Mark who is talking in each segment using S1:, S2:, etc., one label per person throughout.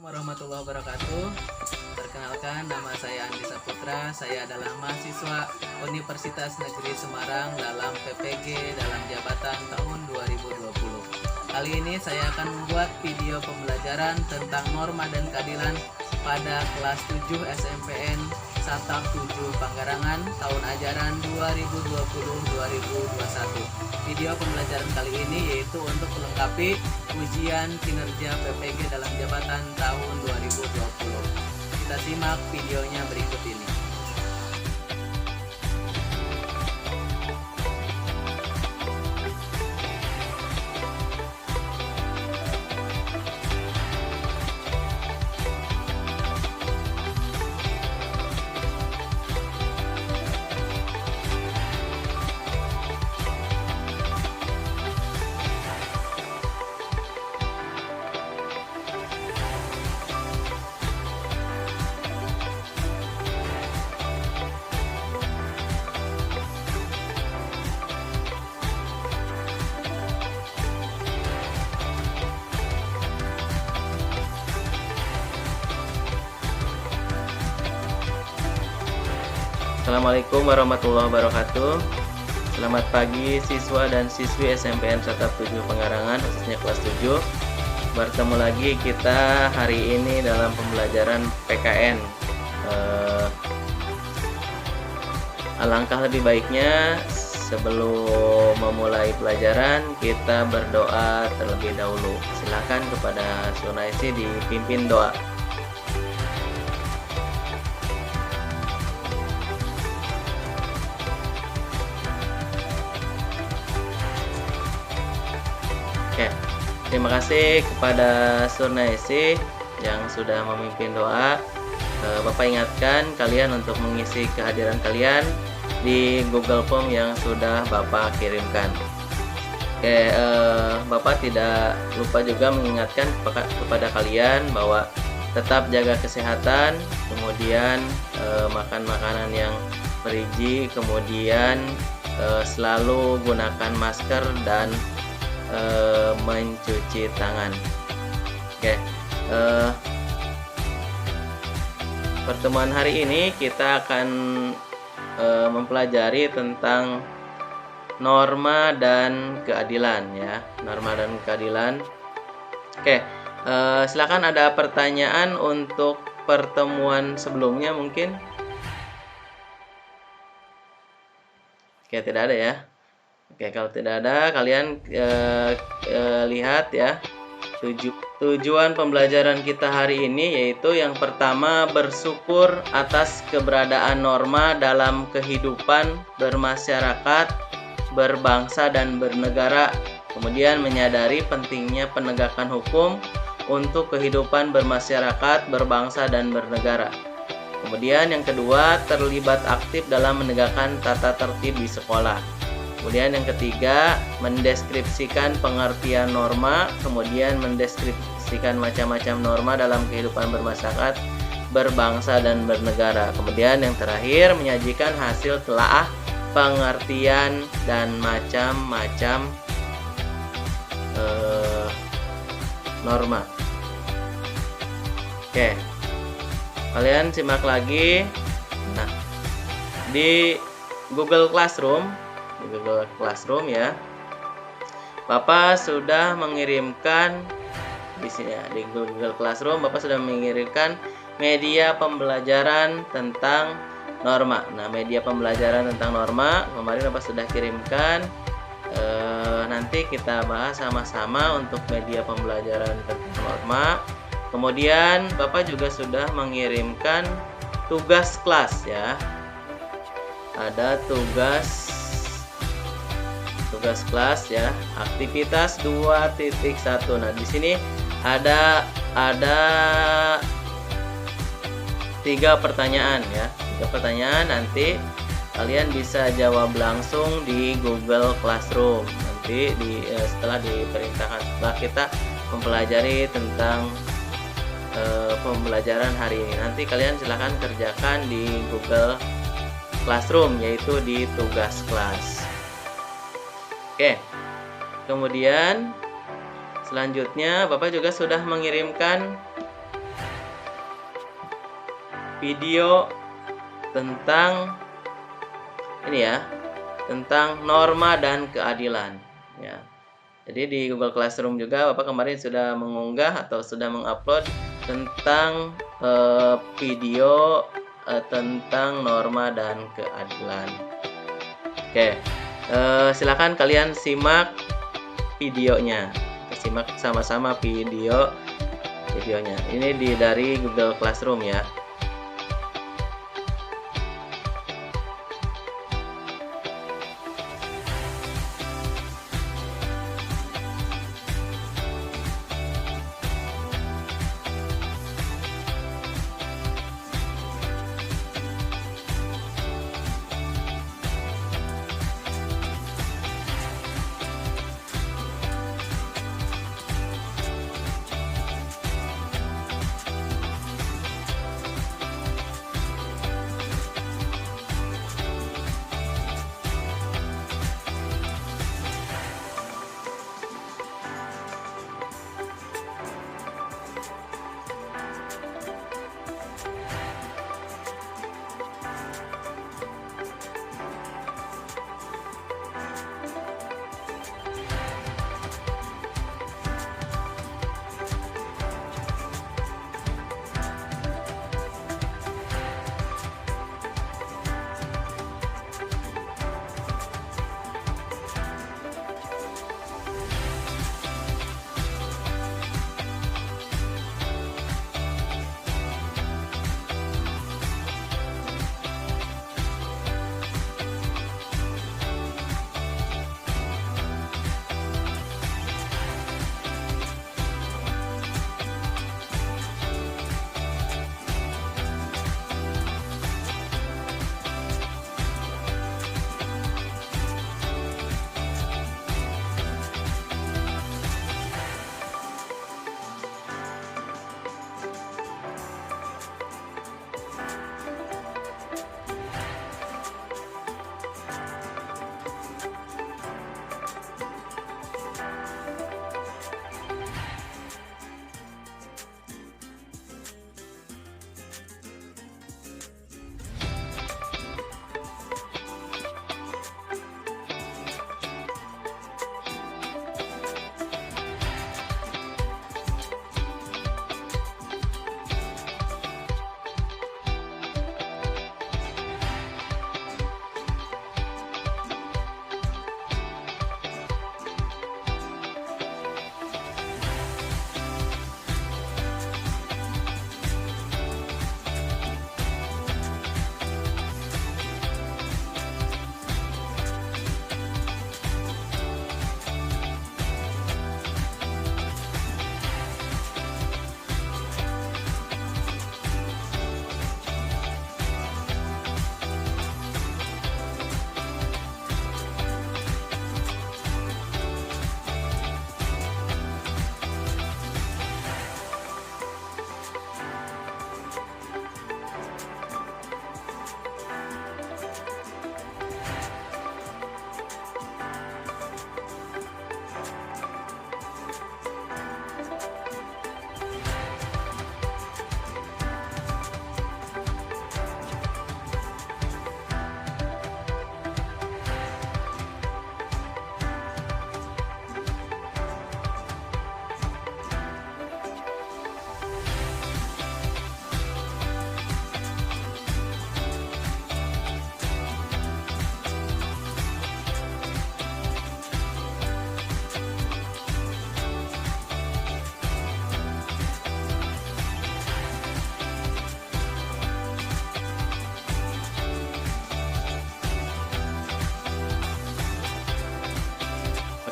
S1: Warahmatullahi wabarakatuh. Perkenalkan, nama saya Andi Saputra. Saya adalah mahasiswa Universitas Negeri Semarang dalam PPG dalam jabatan tahun 2020. Kali ini saya akan membuat video pembelajaran tentang norma dan keadilan pada kelas 7 SMPN Satap 7 Panggarangan tahun ajaran 2020-2021. Video pembelajaran kali ini yaitu untuk melengkapi ujian kinerja PPG dalam jabatan tahun 2020. Kita simak videonya berikut ini.
S2: Assalamualaikum warahmatullahi wabarakatuh. Selamat pagi siswa dan siswi SMPN Satap 7 Panggarangan, khususnya kelas 7. Bertemu lagi kita hari ini dalam pembelajaran PKN. Alangkah lebih baiknya sebelum memulai pelajaran kita berdoa terlebih dahulu. Silakan kepada Sunaisi dipimpin doa. Oke, terima kasih kepada Surnaisi yang sudah memimpin doa. Bapak ingatkan kalian untuk mengisi kehadiran kalian di Google Form yang sudah Bapak kirimkan. Oke, Bapak tidak lupa juga mengingatkan kepada kalian bahwa tetap jaga kesehatan, kemudian makan makanan yang bergizi, kemudian selalu gunakan masker dan mencuci tangan. Oke, pertemuan hari ini kita akan mempelajari tentang norma dan keadilan, ya, norma dan keadilan. Oke, silakan ada pertanyaan untuk pertemuan sebelumnya mungkin. Oke, tidak ada ya. Oke, kalau tidak ada, kalian lihat ya, tujuan pembelajaran kita hari ini yaitu yang pertama, bersyukur atas keberadaan norma dalam kehidupan bermasyarakat, berbangsa dan bernegara. Kemudian menyadari pentingnya penegakan hukum untuk kehidupan bermasyarakat, berbangsa dan bernegara. Kemudian yang kedua, terlibat aktif dalam menegakkan tata tertib di sekolah. Kemudian yang ketiga, mendeskripsikan pengertian norma, kemudian mendeskripsikan macam-macam norma dalam kehidupan bermasyarakat, berbangsa dan bernegara. Kemudian yang terakhir, menyajikan hasil telaah pengertian dan macam-macam norma. Oke, kalian simak lagi. Nah, di Google Classroom ya, Bapak sudah mengirimkan di sini ya, di Google Classroom Bapak sudah mengirimkan media pembelajaran tentang norma. Nah, media pembelajaran tentang norma kemarin Bapak sudah kirimkan. Nanti kita bahas sama-sama untuk media pembelajaran tentang norma. Kemudian Bapak juga sudah mengirimkan tugas kelas ya. Ada tugas kelas ya, aktivitas 2.1. Nah, di sini ada 3 pertanyaan ya. 3 pertanyaan, nanti kalian bisa jawab langsung di Google Classroom. Nanti setelah diperintahkan, setelah kita mempelajari tentang pembelajaran hari ini, nanti kalian silahkan kerjakan di Google Classroom, yaitu di tugas kelas. Oke, kemudian selanjutnya Bapak juga sudah mengirimkan video tentang ini ya, tentang norma dan keadilan ya. Jadi di Google Classroom juga Bapak kemarin sudah mengunggah atau sudah mengupload tentang video tentang norma dan keadilan. Oke, silakan kalian simak videonya. Kita simak sama-sama videonya. Ini dari Google Classroom ya.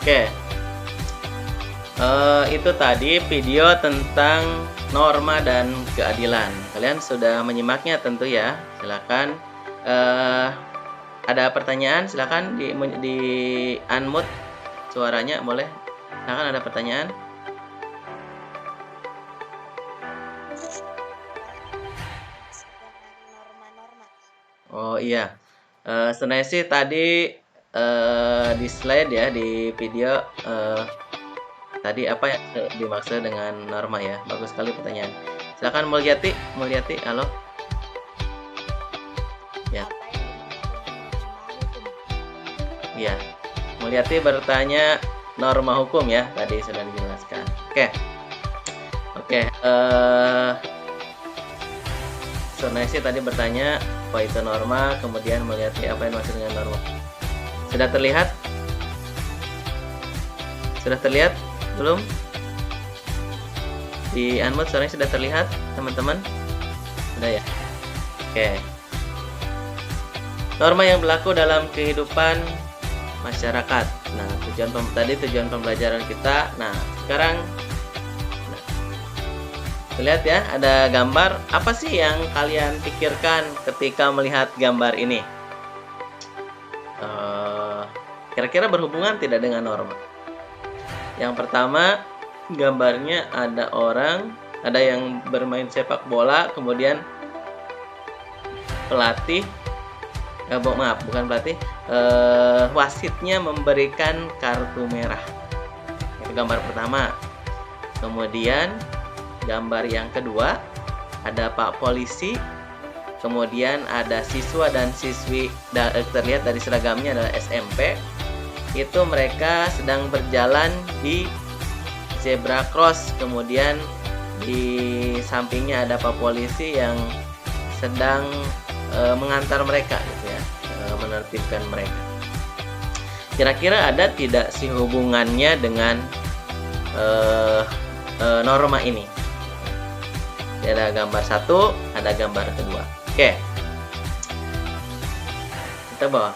S2: Oke, itu tadi video tentang norma dan keadilan. Kalian sudah menyimaknya tentu ya. Silakan, ada pertanyaan, silakan di unmute suaranya, boleh. Silakan, ada pertanyaan. Oh iya, sebenarnya sih tadi di slide ya, di video tadi apa yang dimaksud dengan norma ya. Bagus sekali pertanyaan. Silakan Mulyati, halo. Ya. Ya. Mulyati bertanya norma hukum ya, tadi sudah dijelaskan. Oke. Sunesi tadi bertanya apa itu norma, kemudian Mulyati apa yang maksud dengan norma. Sudah terlihat? Sudah terlihat belum? Di unmute suaranya sudah terlihat, teman-teman? Sudah ya? Oke. Norma yang berlaku dalam kehidupan masyarakat. Nah, tujuan pembelajaran kita. Nah, sekarang lihat ya, ada gambar. Apa sih yang kalian pikirkan ketika melihat gambar ini? Kira-kira berhubungan tidak dengan norma? Yang pertama, gambarnya ada orang, ada yang bermain sepak bola, kemudian pelatih, bukan pelatih, wasitnya memberikan kartu merah. Itu gambar pertama. Kemudian gambar yang kedua, ada Pak Polisi, kemudian ada siswa dan siswi, terlihat dari seragamnya adalah SMP. Itu mereka sedang berjalan di zebra cross, kemudian di sampingnya ada Pak Polisi yang sedang mengantar mereka gitu ya, menertibkan mereka. Kira-kira ada tidak sih hubungannya dengan norma ini? Ada gambar satu, ada gambar kedua. Oke. Kita bawa.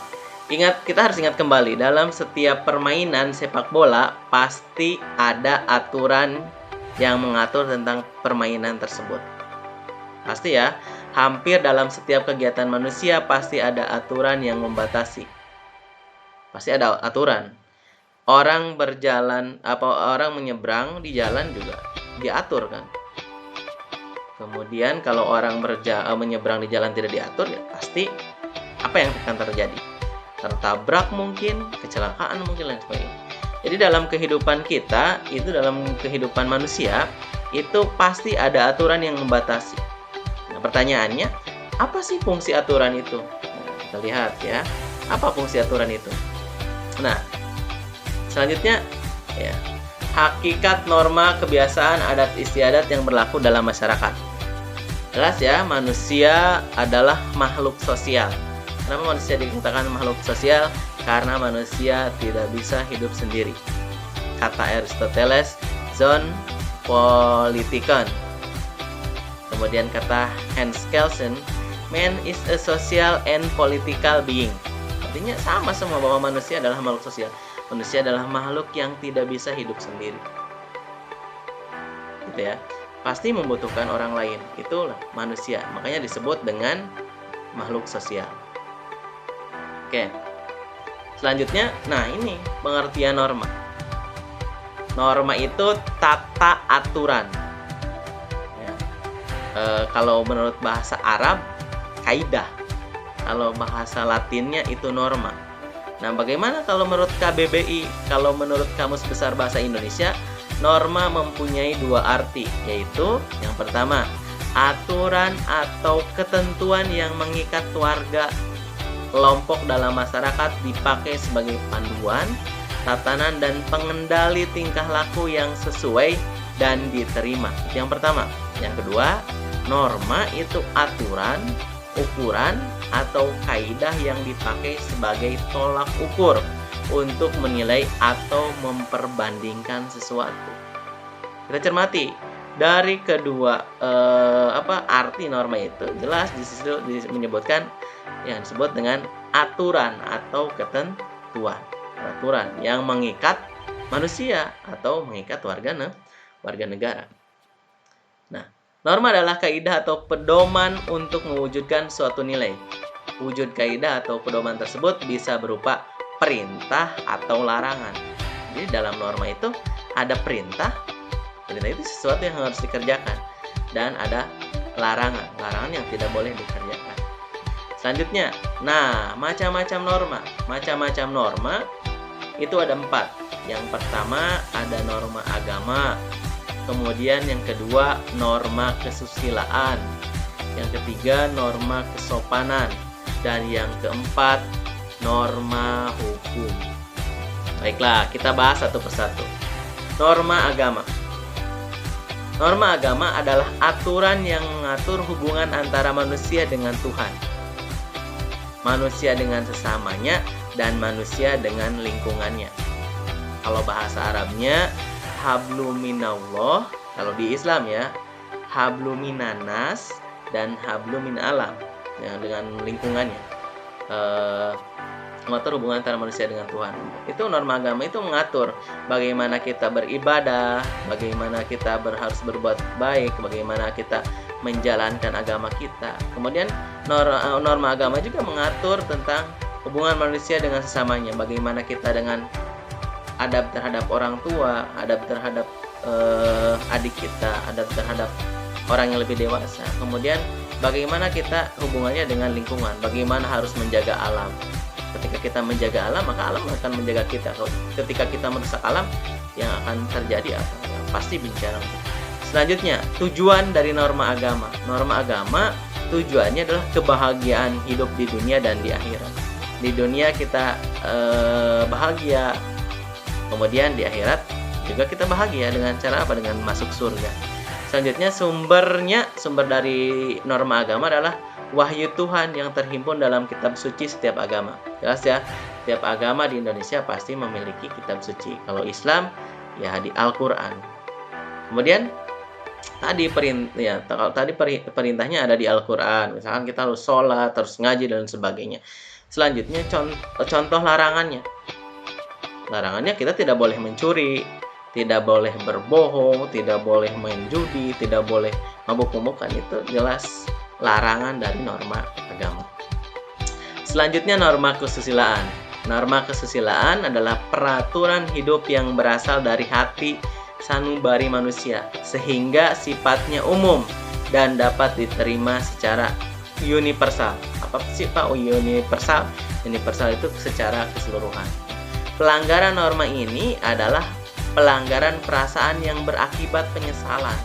S2: Kita harus ingat kembali, dalam setiap permainan sepak bola pasti ada aturan yang mengatur tentang permainan tersebut. Pasti ya, hampir dalam setiap kegiatan manusia pasti ada aturan yang membatasi. Pasti ada aturan. Orang berjalan, orang menyeberang di jalan juga diatur kan. Kemudian kalau orang menyeberang di jalan tidak diatur, ya pasti apa yang akan terjadi? Tertabrak mungkin, kecelakaan mungkin, lain sebagainya. Jadi dalam kehidupan kita, itu dalam kehidupan manusia, itu pasti ada aturan yang membatasi. Nah, pertanyaannya, apa sih fungsi aturan itu? Nah, kita lihat ya, apa fungsi aturan itu? Nah, selanjutnya ya, hakikat norma kebiasaan adat istiadat yang berlaku dalam masyarakat. Jelas ya, manusia adalah makhluk sosial. Kenapa manusia dikatakan makhluk sosial? Karena manusia tidak bisa hidup sendiri. Kata Aristoteles, zon politikon. Kemudian kata Hans Kelsen, man is a social and political being. Artinya sama semua, bahwa manusia adalah makhluk sosial. Manusia adalah makhluk yang tidak bisa hidup sendiri. Gitu ya. Pasti membutuhkan orang lain. Itulah manusia. Makanya disebut dengan makhluk sosial. Oke. Selanjutnya, nah ini pengertian norma. Norma itu tata aturan. Ya. Kalau menurut bahasa Arab, kaidah. Kalau bahasa Latinnya itu norma. Nah, bagaimana kalau menurut KBBI? Kalau menurut Kamus Besar Bahasa Indonesia, norma mempunyai dua arti, yaitu yang pertama, aturan atau ketentuan yang mengikat warga kelompok dalam masyarakat dipakai sebagai panduan, tatanan dan pengendali tingkah laku yang sesuai dan diterima. Itu yang pertama. Yang kedua, norma itu aturan, ukuran atau kaidah yang dipakai sebagai tolak ukur untuk menilai atau memperbandingkan sesuatu. Kita cermati dari kedua arti norma itu, jelas di situ menyebutkan yang disebut dengan aturan atau ketentuan. Aturan yang mengikat manusia atau mengikat warga negara. Nah, norma adalah kaidah atau pedoman untuk mewujudkan suatu nilai. Wujud kaidah atau pedoman tersebut bisa berupa perintah atau larangan. Jadi dalam norma itu ada perintah. Perintah itu sesuatu yang harus dikerjakan, dan ada larangan yang tidak boleh dikerjakan. Selanjutnya, nah macam-macam norma itu ada 4. Yang pertama ada norma agama, kemudian yang kedua norma kesusilaan, yang ketiga norma kesopanan, Dan yang keempat, norma hukum. Baiklah, kita bahas satu persatu. Norma agama. Norma agama adalah aturan yang mengatur hubungan antara manusia dengan Tuhan, manusia dengan sesamanya, dan manusia dengan lingkungannya. Kalau bahasa Arabnya, hablum minallah. Kalau di Islam ya, hablum minanas dan hablum min alam, ya, dengan lingkungannya. Mengatur hubungan antara manusia dengan Tuhan. Itu norma agama itu mengatur bagaimana kita beribadah, bagaimana kita harus berbuat baik, bagaimana kita menjalankan agama kita. Kemudian norma agama juga mengatur tentang hubungan manusia dengan sesamanya, bagaimana kita dengan adab terhadap orang tua, adab terhadap adik kita, adab terhadap orang yang lebih dewasa. Kemudian bagaimana kita hubungannya dengan lingkungan, bagaimana harus menjaga alam. Ketika kita menjaga alam, maka alam akan menjaga kita. Ketika kita merusak alam, yang akan terjadi apa? Ya, pasti bencana. Selanjutnya, tujuan dari norma agama. Norma agama tujuannya adalah kebahagiaan hidup di dunia dan di akhirat. Di dunia kita bahagia, kemudian di akhirat juga kita bahagia dengan cara apa? Dengan masuk surga. Selanjutnya, sumber dari norma agama adalah wahyu Tuhan yang terhimpun dalam kitab suci setiap agama. Jelas ya, setiap agama di Indonesia pasti memiliki kitab suci. Kalau Islam ya di Al-Qur'an. Kemudian tadi perintahnya ada di Al-Qur'an. Misalkan kita harus sholat, terus ngaji dan sebagainya. Selanjutnya contoh larangannya. Larangannya kita tidak boleh mencuri, tidak boleh berbohong, tidak boleh main judi, tidak boleh mabuk-mabukan. Itu jelas larangan dari norma agama. Selanjutnya, norma kesusilaan. Norma kesusilaan adalah peraturan hidup yang berasal dari hati sanubari manusia, sehingga sifatnya umum dan dapat diterima secara universal. Apa sih Pak universal? Universal itu secara keseluruhan. Pelanggaran norma ini adalah pelanggaran perasaan yang berakibat penyesalan.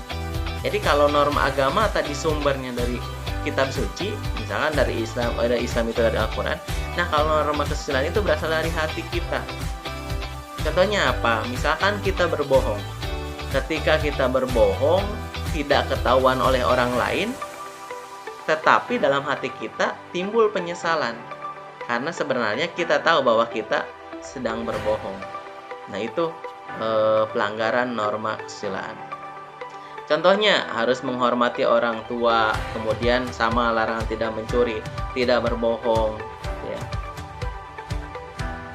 S2: Jadi kalau norma agama tadi sumbernya dari kitab suci, misalkan dari Islam, Islam itu dari Al-Quran. Nah, kalau norma kesusilaan itu berasal dari hati kita. Contohnya apa? Misalkan kita berbohong. Ketika kita berbohong, tidak ketahuan oleh orang lain, tetapi dalam hati kita timbul penyesalan. Karena sebenarnya kita tahu bahwa kita sedang berbohong. Nah, itu pelanggaran norma kesusilaan. Contohnya harus menghormati orang tua, kemudian sama larangan tidak mencuri, tidak berbohong. Ya.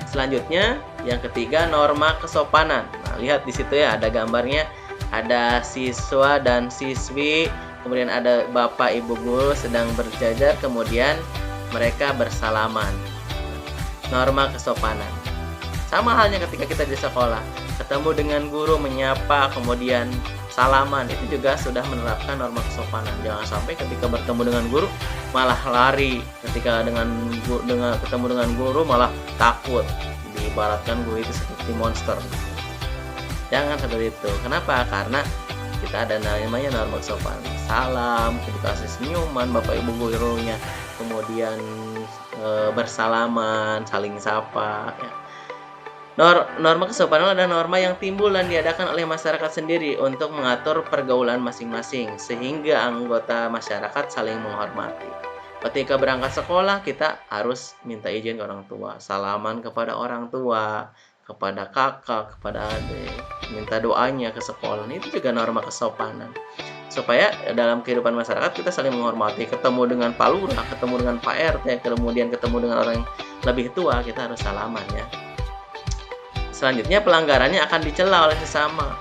S2: Selanjutnya, yang ketiga norma kesopanan. Nah, lihat di situ ya ada gambarnya, ada siswa dan siswi, kemudian ada bapak ibu guru sedang berjajar, kemudian mereka bersalaman. Norma kesopanan. Sama halnya ketika kita di sekolah, ketemu dengan guru menyapa, kemudian salaman, itu juga sudah menerapkan norma kesopanan. Jangan sampai ketika bertemu dengan guru malah lari, ketika ketemu dengan guru malah takut. Diibaratkan guru itu seperti monster. Jangan seperti itu. Kenapa? Karena kita ada namanya norma kesopanan. Salam, dikasih senyuman bapak ibu gurunya, kemudian bersalaman, saling sapa. Ya. Norma kesopanan adalah norma yang timbul dan diadakan oleh masyarakat sendiri untuk mengatur pergaulan masing-masing, sehingga anggota masyarakat saling menghormati. Ketika berangkat sekolah, kita harus minta izin ke orang tua, salaman kepada orang tua, kepada kakak, kepada adik, minta doanya ke sekolah. Itu juga norma kesopanan. Supaya dalam kehidupan masyarakat kita saling menghormati. Ketemu dengan Pak Lurah, ketemu dengan Pak RT, kemudian ketemu dengan orang yang lebih tua, kita harus salaman ya. Selanjutnya, pelanggarannya akan dicela oleh sesama.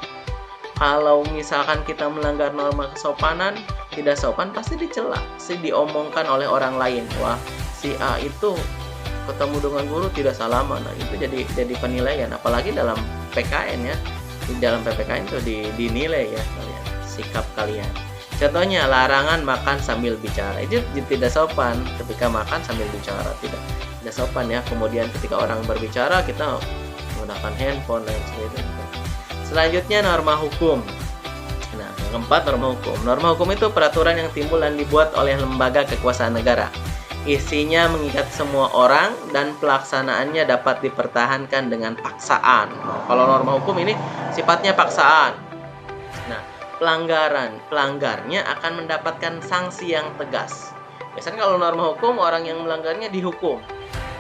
S2: Kalau misalkan kita melanggar norma kesopanan, tidak sopan, pasti dicela, pasti diomongkan oleh orang lain. Wah, si A itu ketemu dengan guru tidak salaman. Nah, itu jadi penilaian. Apalagi dalam PKN ya, di dalam PPKN itu dinilai ya kalian, sikap kalian. Contohnya, larangan makan sambil bicara. Itu tidak sopan. Ketika makan sambil bicara tidak sopan ya. Kemudian ketika orang berbicara kita menggunakan handphone dan sebagainya. Selanjutnya, norma hukum. Nah, yang keempat, norma hukum. Norma hukum itu peraturan yang timbul dan dibuat oleh lembaga kekuasaan negara. isinya mengikat semua orang dan pelaksanaannya dapat dipertahankan dengan paksaan. Kalau norma hukum ini sifatnya paksaan. Nah, pelanggarnya akan mendapatkan sanksi yang tegas. Biasanya kalau norma hukum, orang yang melanggarnya dihukum.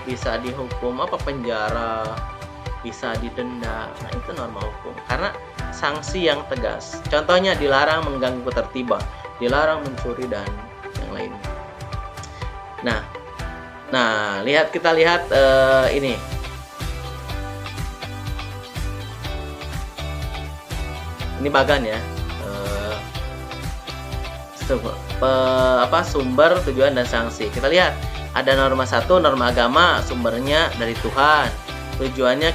S2: Bisa dihukum penjara, bisa didenda. Nah, itu norma hukum. Karena sanksi yang tegas. Contohnya dilarang mengganggu ketertiban, dilarang mencuri dan yang lainnya. Nah, kita lihat ini. Ini bagan ya. Sumber, tujuan dan sanksi. Kita lihat ada norma 1, norma agama, sumbernya dari Tuhan. Tujuannya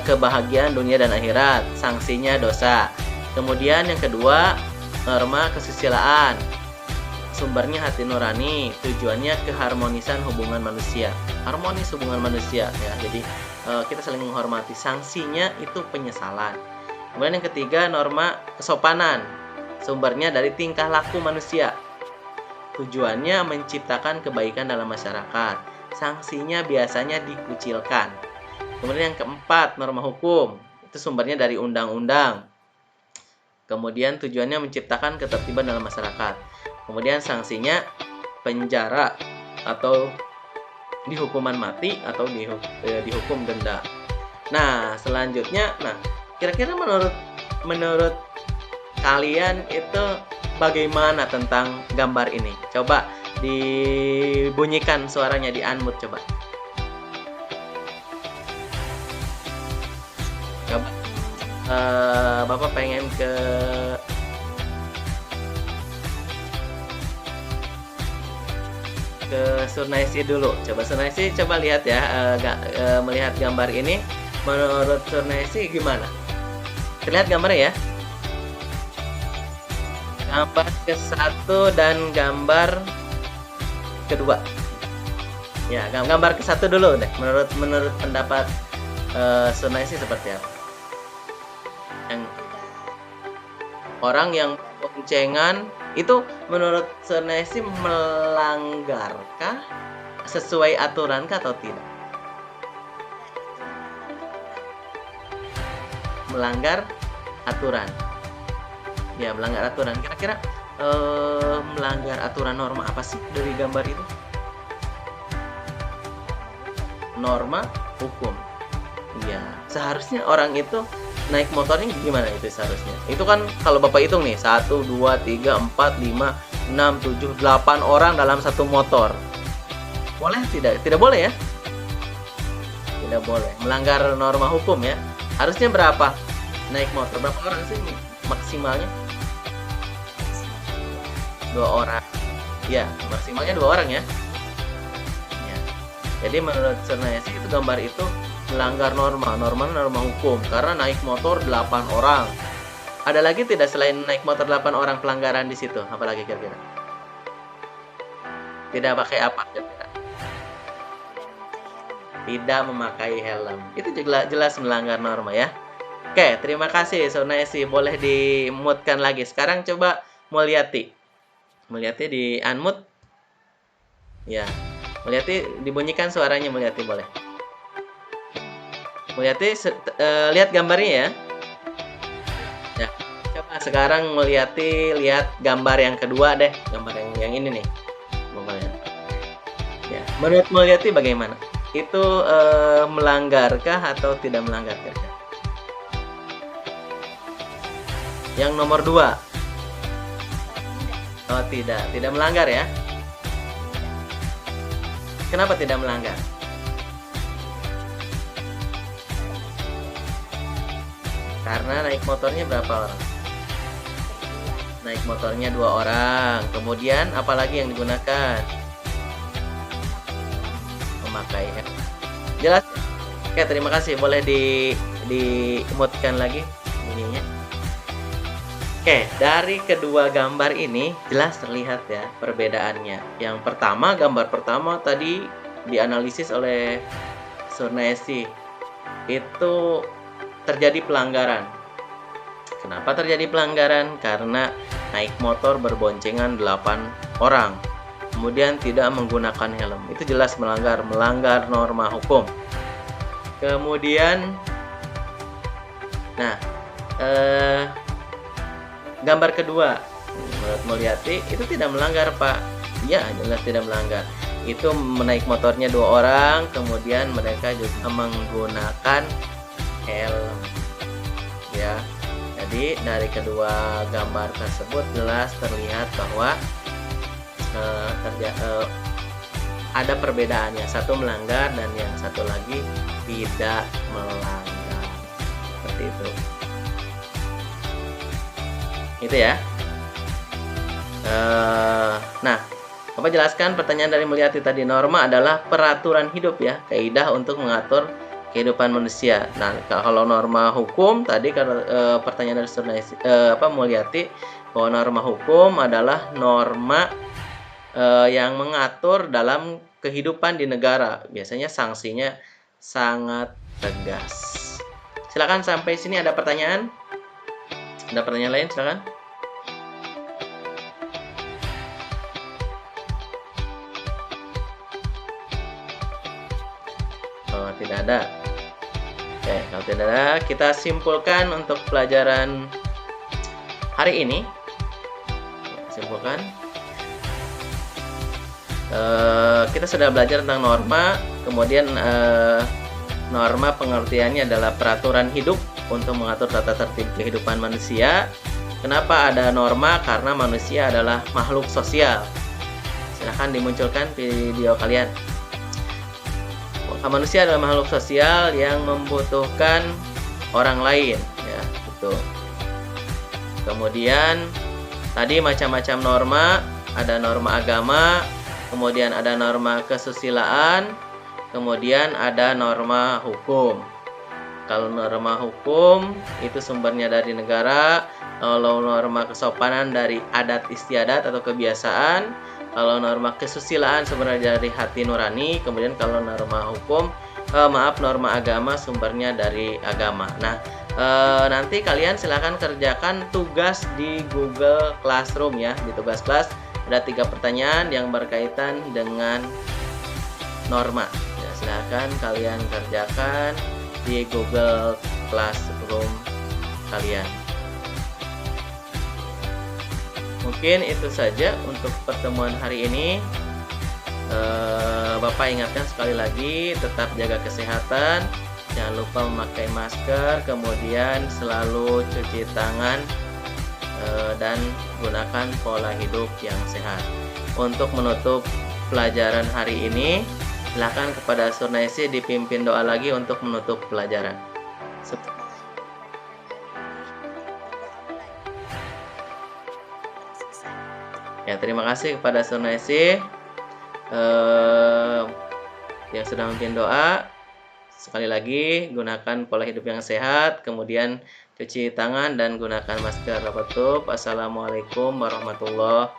S2: kebahagiaan dunia dan akhirat, sanksinya dosa. Kemudian yang kedua, norma kesusilaan. Sumbernya hati nurani, tujuannya keharmonisan hubungan manusia. Harmonis hubungan manusia ya. Jadi kita saling menghormati. Sanksinya itu penyesalan. Kemudian yang ketiga, norma kesopanan. Sumbernya dari tingkah laku manusia. Tujuannya menciptakan kebaikan dalam masyarakat. Sanksinya biasanya dikucilkan. Kemudian yang keempat, norma hukum. Itu sumbernya dari undang-undang. Kemudian tujuannya menciptakan ketertiban dalam masyarakat. Kemudian sanksinya penjara atau dihukuman mati atau dihukum denda. Nah, selanjutnya, kira-kira menurut kalian itu bagaimana tentang gambar ini? Coba dibunyikan suaranya, di unmute coba. Coba Bapak pengen ke Surnaisi dulu. Coba Surnaisi, coba lihat ya, melihat gambar ini. Menurut Surnaisi gimana? Terlihat gambarnya ya? Gambar ke-1 dan gambar kedua. Ya, gambar ke-1 dulu deh. Menurut pendapat Surnaisi seperti apa? Yang orang yang boncengan itu menurut Surnaisi melanggarkah, sesuai aturankah atau tidak? Melanggar aturan. Ya, melanggar aturan. Kira-kira melanggar aturan norma apa sih dari gambar itu? Norma hukum. Ya, seharusnya orang itu naik motornya gimana itu seharusnya? Itu kan kalau Bapak hitung nih, 1, 2, 3, 4, 5, 6, 7, 8 orang dalam satu motor. Boleh tidak? Tidak boleh ya? Tidak boleh. Melanggar norma hukum ya. Harusnya berapa naik motor? Berapa orang sih maksimalnya? 2 orang. Ya, maksimalnya 2 orang ya. Ya. Jadi menurut Surnaisi itu gambar itu melanggar norma hukum karena naik motor 8 orang. Ada lagi tidak selain naik motor 8 orang pelanggaran di situ? Apalagi kira-kira? Tidak pakai apa kira-kira? Tidak memakai helm. Itu juga jelas melanggar norma ya. Oke, terima kasih Surnaisi. Boleh di-mute-kan lagi. Sekarang coba Mulyati. Mulyati di unmute. Ya. Mulyati dibunyikan suaranya, Mulyati boleh. Mulyati lihat gambarnya ya. Ya, coba sekarang Mulyati lihat gambar yang kedua deh, gambar yang ini nih. Ya, menurut Mulyati bagaimana? Itu melanggarkah atau tidak melanggar kira-kira? Yang nomor 2. Oh, tidak melanggar ya. Kenapa tidak melanggar? Karena naik motornya berapa orang? Naik motornya 2 orang. Kemudian apalagi yang digunakan? Memakai helm. Jelas? Oke, terima kasih. Boleh di-mute-kan lagi bunyinya. Oke, dari kedua gambar ini jelas terlihat ya perbedaannya. Yang pertama, gambar pertama tadi dianalisis oleh Surnaisi. Itu terjadi pelanggaran. Kenapa terjadi pelanggaran? Karena naik motor berboncengan 8 orang. kemudian tidak menggunakan helm. Itu jelas melanggar norma hukum. Kemudian, nah, gambar kedua, menurut Mulyati itu tidak melanggar, Pak. Ya, jelas tidak melanggar. Itu menaik motornya 2 orang, kemudian mereka juga menggunakan helm. Ya, jadi dari kedua gambar tersebut jelas terlihat bahwa ada perbedaannya. Satu melanggar dan yang satu lagi tidak melanggar. Seperti itu. Itu ya. Nah, Bapak jelaskan pertanyaan dari Mulyati tadi. Norma adalah peraturan hidup ya, kaidah untuk mengatur kehidupan manusia. Nah, kalau norma hukum tadi kalau pertanyaan dari Mulyati bahwa norma hukum adalah norma yang mengatur dalam kehidupan di negara. Biasanya sanksinya sangat tegas. Silakan sampai sini ada pertanyaan? Ada pertanyaan lain? Silakan. Oh, tidak ada. Oke, kalau tidak ada, kita simpulkan untuk pelajaran hari ini. Simpulkan. Kita sudah belajar tentang norma, kemudian norma pengertiannya adalah peraturan hidup untuk mengatur tata tertib kehidupan manusia. Kenapa ada norma? Karena manusia adalah makhluk sosial. Silahkan dimunculkan video kalian. Manusia adalah makhluk sosial yang membutuhkan orang lain, ya, betul. Kemudian tadi macam-macam norma, ada norma agama, kemudian ada norma kesusilaan, kemudian ada norma hukum. Kalau norma hukum itu sumbernya dari negara, kalau norma kesopanan dari adat istiadat atau kebiasaan, kalau norma kesusilaan sumbernya dari hati nurani, kemudian kalau norma hukum, norma agama sumbernya dari agama. Nah, nanti kalian silahkan kerjakan tugas di Google Classroom ya. Di tugas kelas ada 3 pertanyaan yang berkaitan dengan norma. Ya, silahkan kalian kerjakan di Google Classroom kalian. Mungkin itu saja untuk pertemuan hari ini. Bapak ingatkan sekali lagi, tetap jaga kesehatan, jangan lupa memakai masker, kemudian selalu cuci tangan, dan gunakan pola hidup yang sehat. Untuk menutup pelajaran hari ini, silakan kepada Surnaisi dipimpin doa lagi untuk menutup pelajaran. Ya, terima kasih kepada Surnaisi yang sudah memimpin doa. Sekali lagi, gunakan pola hidup yang sehat, kemudian cuci tangan dan gunakan masker. Assalamualaikum warahmatullahi